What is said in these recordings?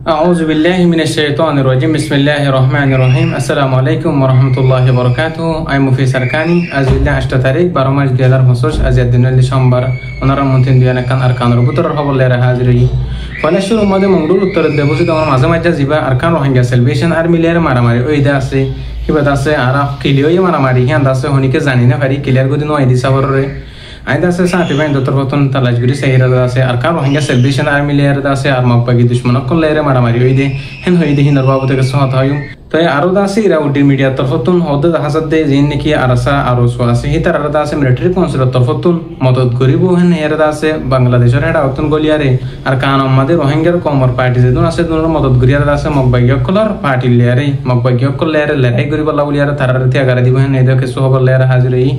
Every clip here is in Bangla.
أعوذ بالله من الشيطان الرجيم بسم الله الرحمن الرحيم السلام عليكم ورحمة الله وبركاته أي مفيد سركاني أز بالله 8 تاريخ برامج ديالار خصوص أزياد دين اللي شامبر ونرى ممكن ديانا كان أركان ربط الرحب الله هازري فنشر ماده منظور उत्तर देबोसे दंर माजे माजे जिबा अरकान रोहिंग्या सेलिब्रेशन आर्मी लेयर मारामारी ओइ दासे हिबा दासे आरा किलियो मारामारी हियान दासे होनिके जानिना फारि क्लियर गदिनो आइदि साबररे आइदा से साथी भाई दत्तर बतन तलाजगिरी सहीरा दासे अरकान रोहिंग्या सेलिब्रेशन आर्मी लेयर दासे आर्मा पगी दुश्मन को लेयर मारामारी ओइ दे हेन होइदे हिनर बाबते के सहत हायु तो आरो दासे इरा उडी मीडिया तरफतुन होद हासद दे जिन की आरसा आरो स्वासे हितर दासे मिलिटरी काउंसिल तरफतुन मदद करिबो हेन हेर दासे बांग्लादेशर हेडा उतन गलियारे अरकान मादे रोहिंग्या कमर पार्टी जे दुन आसे दुन मदद गरिया दासे मगबाग्य कलर पार्टी लेरे मगबाग्य कल लेरे लड़ाई गरिबा लावलियारे थारारथि आगार दिबो हेन एदो के सोहब लेरे हाजिरई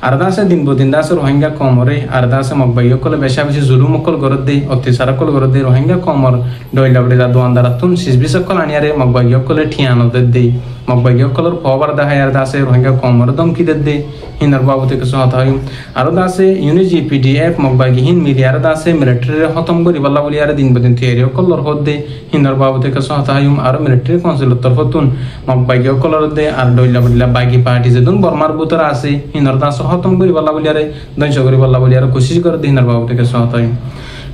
अरदासे दिन बो दिन दासे रोहिंग्या कमरे अरदासे मगबाग्य कल बेशा बेशि जुलुम कल गरदे अत्याचार कल गरदे रोहिंग्या कमर डयलाबडे दा दुआनदारतुन सिजबिस कल आनियारे मगबाग्य कल ठियान दे मगबाग्य कलर फवर दाहायर दासे रोहिंग्या कमर दमकी दे हिनर बाबते के सहत हायु आरो दासे यूनिजीपीडीएफ मगबाग्य हिन मिलियार दासे मिलिटरी खत्म करि बल्ला बलियार दिन बदिन थियरियो कलर होदे हिनर बाबते के सहत हायु आरो मिलिटरी काउंसिल तरफतुन मगबाग्य कलर दे आरो डयलाबडला बागी पार्टी जे दुन बर्मार बुतर आसे हिनर दासे खत्म करि बल्ला बलियार दंश करि बल्ला बलियार कोशिश कर दे हिनर बाबते के सहत हायु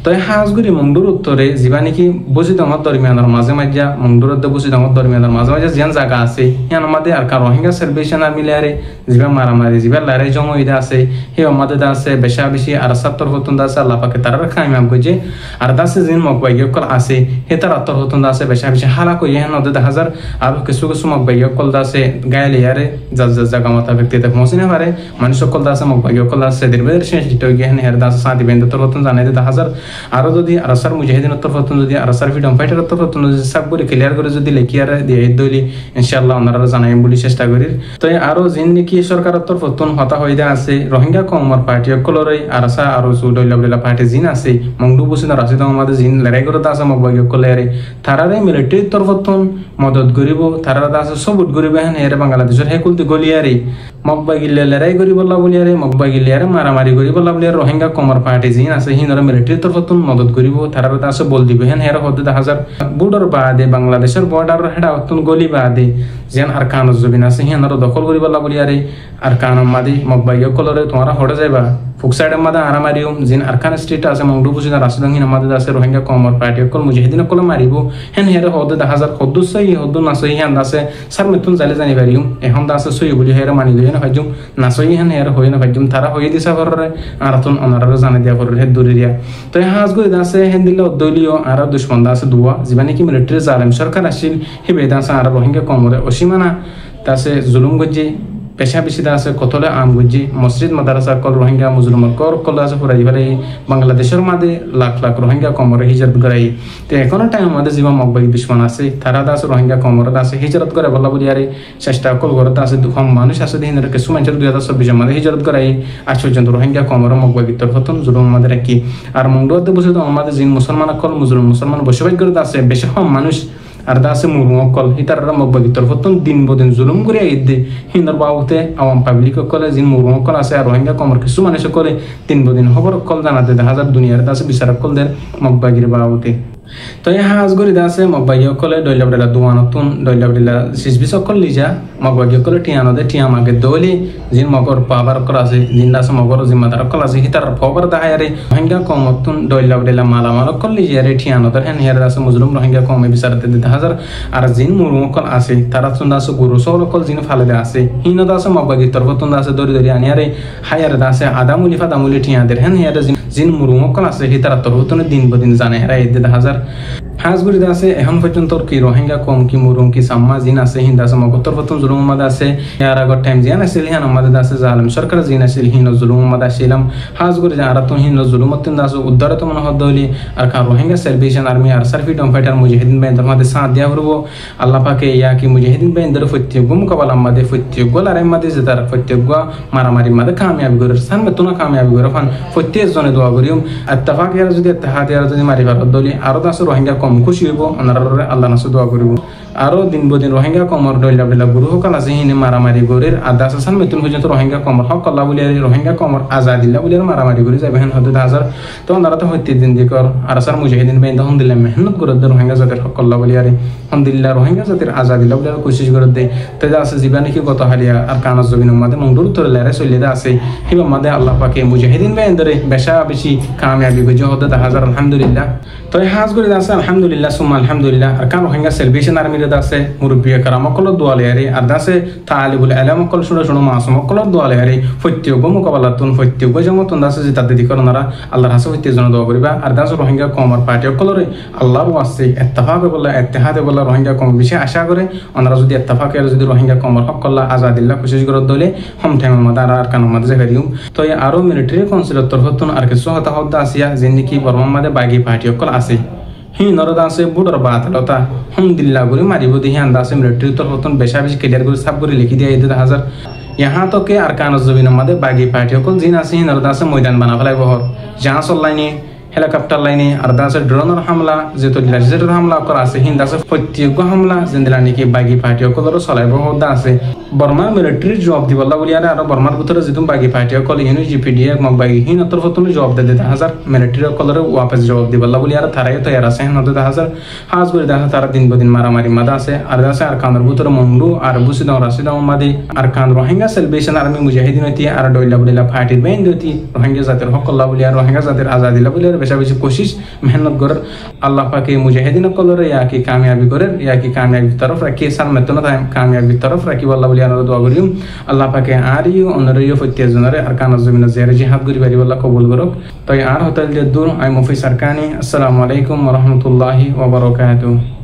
तो हाजगुरी मंगडूर उत्तरे जीवानी की बुझी दमत दरमियानर माजे माज्या मंगडूर द बुझी दमत दरमियानर माजे माज्या जियान जागा आसे यान मादे आरका रोहिंग्या सेलिब्रेशन आर्मी लेरे जिबा मारामारी जिबा लड़ाई जंग इदा आसे हे मादे दासे बेशा बेशि आरसा तरफतुन दासे अल्लाह पाके तारा खाइम हम गजे आर दासे जिन मगबाग्य कल आसे हे तारा तरफतुन दासे बेशा बेशि हाला को यहन नद हजार आरो केसु केसु मगबाग्य कल दासे गायले यारे जज जागा मता व्यक्ति तक मोसिने बारे मनुष्य कल दासे मगबाग्य कल दासे दिरबेर शेष जितो गहन हेर दासे साथी बेंद तरफतुन जाने दे हजार आरो যদি আরসার মুজাহিদিন তরফতন যদি আরসার ফ্রিডম ফাইটার তরফতন যদি সব করে ক্লিয়ার করে যদি লেখিয়ার দিয়ে দইলি ইনশাআল্লাহ ওনারা জানাই বলি চেষ্টা করি তো আরো জিন নাকি সরকারের তরফতন হতা হইদা আছে রোহিঙ্গা কমর পার্টি কলরে আরসা আরো সুডইলা পার্টি জিন আছে মংডু বসিনা রাশিদ আমাদের জিন লড়াই করতে আছে মগবাগ্য কলরে তারারে মিলিটারি তরফতন মদত করিব তারারা আছে সবুত করিব হেন এর বাংলাদেশের হেকুলতে গলিয়ারে মগবাগিলে লড়াই করি বল্লা বলিয়ারে মগবাগিলে মারামারি করি বল্লা বলিয়ারে রোহিঙ্গা কমর পার্টি জিন আছে হিনরা মিলিটারি তরফতন মদত করিব তারারা আছে বল দিব হেন হের হদ হাজার বর্ডার বাদে বাংলাদেশের বর্ডার হেডা অতন গলি বাদে যেন আরকান জবিন আছে হিনরা দখল করি বল্লা বলিয়ারে আরকান মাদি মগবাগ্য কলরে তোমরা হড়ে যাইবা ফুকসাইড মাদা আরামারিও জিন আরকান স্টেট আছে মংডু বুজিনা রাসিদং হিন মাদে আছে রোহিঙ্গা কমর পার্টি কল মুজাহিদিন কল মারিব হেন হের হদ হাজার হদুসই হদু নাসই হেন দাসে সার মেতুন জালে জানি পারিও এখন দাসে সই বলি হের মানি লই না ভাজুম নাসই হেন হের হই না ভাজুম তারা হই দিছা কররে আরতুন অনারা জানে দিয়া কররে হে দূরিয়া তো হাজ গই দাসে হেন দিলে দলিও আর দুশমন দাসে দুয়া জীবানি কি মিলিটারি জালেম সরকার আসিল হে বেদাসা আর রোহিঙ্গা কমরে অসীমানা দাসে জুলুম গজি পেশা বেশি আছে কতলে আম গজি মসজিদ মাদ্রাসা কল রোহিঙ্গা মুসলমান কর কল আছে ফুরাই ভাই বাংলাদেশের মাঝে লাখ লাখ রোহিঙ্গা কমরে হিজরত করাই তো এখনো টাইম মাঝে জীবা মগবাগি দুশ্মন আছে তারা দাস রোহিঙ্গা কমরে আছে হিজরত করে বলা বলি আরে চেষ্টা কল করতে আছে দুঃখম মানুষ আছে দিনের কিছু মানুষের 2026 মাঝে হিজরত করাই আজ পর্যন্ত রোহিঙ্গা কমরে মগবাগি তরফতন জুলুম মাঝে রাখি আর মংডুয়াতে বসে তো আমাদের জিন মুসলমান কল মুসলমান বসবাস করতে আছে বেশি কম মানুষ আর দাসে মুরুম কল হিতাররা মগবাগি তরফতন দিন বদিন জুলুম করে ইদে হিন্দর বাউতে আওয়াম পাবলিক কলে জিন মুরুম কল আছে আর রোহিঙ্গা কমর কিছু মানুষ করে দিন বদিন খবর কল জানাতে হাজার দুনিয়ার দাসে বিচার কল দের মগবাগির বাউতে তো হাজ গরি দাসে মগবাগি কলে ডয়লাবডলা দুয়ানতুন ডয়লাবডলা সিজবিস কল লিজা মগবাগি কলে টিয়ানো দে টিয়া মাগে দলি জিন মগর পাবার কল আছে জিন দাসে মগর জিম্মাদার কল আছে হিতার খবর দাহায়ারে রোহিঙ্গা কমতুন ডয়লাবডলা মালামাল কল লিজা রে টিয়ানো দে হেন হের দাসে মুসলিম রোহিঙ্গা কমে বিচারতে দে হাজার আর জিন মুরুম কল আছে তারা তুন দাসে গুরু সল কল জিন ফালে দে আছে হিন দাসে মগবাগি তরফতুন দাসে দরি দরি আনিয়ারে হায়ার দাসে আদামুলি ফাদামুলি টিয়া দে হেন হের জিন মুরুম কল আছে হিতার তরফতুন দিন বদিন জানে হেরা দে হাজার হাজগুড়ি আছে এখন পর্যন্ত কি রোহিঙ্গা কম কি মুরুম কি সাম্মা জিন আছে হিন্দা আছে মগতর ফতন জুলুম মাদ আছে ইয়ার আগর টাইম জিয়ান আছিল হিন আমাদের আছে জালিম সরকার জিন আছিল হিন জুলুম মাদ আছিলাম হাজগুড়ি আর তো হিন জুলুমতিন দাস উদ্ধার তো মনে হদলি আর কা রোহিঙ্গা সেলিব্রেশন আর্মি আর সার্ফিডম ফাইটার মুজাহিদিন বেন আমাদের সাথ দিয়া হরবো আল্লাহ পাকে ইয়া কি মুজাহিদিন বেন দের ফত্যি গুম কবাল আমাদের ফত্যি গোল আর আমাদের যে তার ফত্যি গো মারামারি মাদে কামিয়াবি করে সান মে তুনা কামিয়াবি করে ফান ফত্যি জনে দোয়া করিম ইত্তেফাক ইয়ার যদি ইত্তেহাদ ইয়ার যদি মারি ফার হদলি আর আছে রোহিঙ্গা কম খুশি হইব ওনারা আল্লাহ নাসে দোয়া করিব আরো দিন বদিন রোহিঙ্গা কমর ডইলা বেলা গুরু হকাল আছে হিনে মারামারি গরের আদা সাসান মেতুন পর্যন্ত রোহিঙ্গা কমর হক আল্লাহ বলি রোহিঙ্গা কমর আজাদিল্লা বলি মারামারি করে যাবে হেন হতে হাজার তো ওনারা তো হইতে দিন দিকর আর আসার মুজাহিদিন বেন তখন দিল্লা মেহনত করে দে রোহিঙ্গা জাতের হক আল্লাহ বলি আরে আলহামদুলিল্লাহ রোহিঙ্গা জাতের আজাদিল্লা বলি কোশিশ করে দে তো যা আছে জীবনে কি কত হারিয়া আর কানাজ জমিনের মধ্যে মঙ্গল তোর লেরে চলে আছে হিবা মধ্যে আল্লাহ পাকে মুজাহিদিন বেন ধরে বেশা বেশি কামিয়াবি গজে হতে হাজার আলহামদুলিল্লাহ তো হাজ করে আছে আলহামদুলিল্লাহ সুম্মা আলহামদুলিল্লাহ আর কান রোহিঙ্গা সেলভেশন আর্মির আছে মুরব্বী কারামকল দোয়ালে আরে আর দাসে তালিবুল আলামকল শুনে শুনে মাসুমকল দোয়ালে আরে ফত্যিয়োগ মোকাবেলাতুন ফত্যিয়োগ জমতুন দাসে যে তাদের দিকর ওনারা আল্লাহর হাসে ফত্যির জন্য দোয়া করিবা আর দাস রোহিঙ্গা কমর পার্টি অকলরে আল্লাহর ওয়াসে ইত্তেফাক বলা ইত্তেহাদে বলা রোহিঙ্গা কম বেশি আশা করে ওনারা যদি ইত্তেফাক এর যদি রোহিঙ্গা কমর হক আল্লাহ আজাদিল্লাহ কোশিশ করে দলে হম ঠেঙ্গর মধ্যে আর কানুর মধ্যে জায়গা তো আরো মিলিটারি কাউন্সিলর তরফতুন আর কিছু হতা হদ্দা আসিয়া যিনি কি বর্মার মধ্যে বাগি পার্টি অকল আছে নরদা আছে বুড়ার বাত লতা আলহামদুলিল্লাহ করে মারিব দেখি আন্দাজে মিলিটারি তরফতুন বেশা বেশি ক্লিয়ার করে সাব করে লিখি দিয়ে এদের হাজার यहाँ तो के अरकान जमीन मध्य बागी पार्टी को जिन आसी नरदा से मैदान बना फैला बहुत जहाँ सो लाइने हेलिकॉप्टर लाइने अर्धा से ड्रोन हमला जो लेजर हमला कर आसे हिंदा से प्रत्येक हमला जिंदलानी की बागी पार्टी को लरो सलाइ बहुत दासे बर्मा मिलिट्री जॉब दी बल्ला बोलिया रे बर्मा भीतर जितुम बागी पार्टी को लेनु जीपीडीए मग बागी हिन तरफतुन जॉब दे देता हजार मिलिट्री को लरो वापस जॉब दी बल्ला बोलिया रे थाराय तो यार से न देता हजार हाज बोल दा तारा दिन बदिन मारामारी मदा से अर्धा से अरकान भीतर मंगरू और बुसिदा रासिदा मादे अरकान रोहिंग्या सेलिब्रेशन आर्मी मुजाहिदीन होती और डोइला बोलिला पार्टी बेन होती रोहिंग्या जातिर हक अल्लाह बोलिया रोहिंग्या जातिर आजादी ला बोलिया बेशा बेशि कोशिश मेहनत कर अल्लाह पाक के मुजाहिदीन को लरे या की कामयाबी करे या की कामयाबी तरफ रखी साल में तो ना कामयाबी तरफ रखी अल्लाह बोलिया दुआ करियो अल्लाह पाक के आरियो अनरियो फत्या जनरे अरकान जमीन ज़ेर जिहाद गरी बारी अल्लाह कबूल करो तो यार होटल दे दूर आई मुफी सरकानी अस्सलाम वालेकुम व रहमतुल्लाहि व बरकातहू।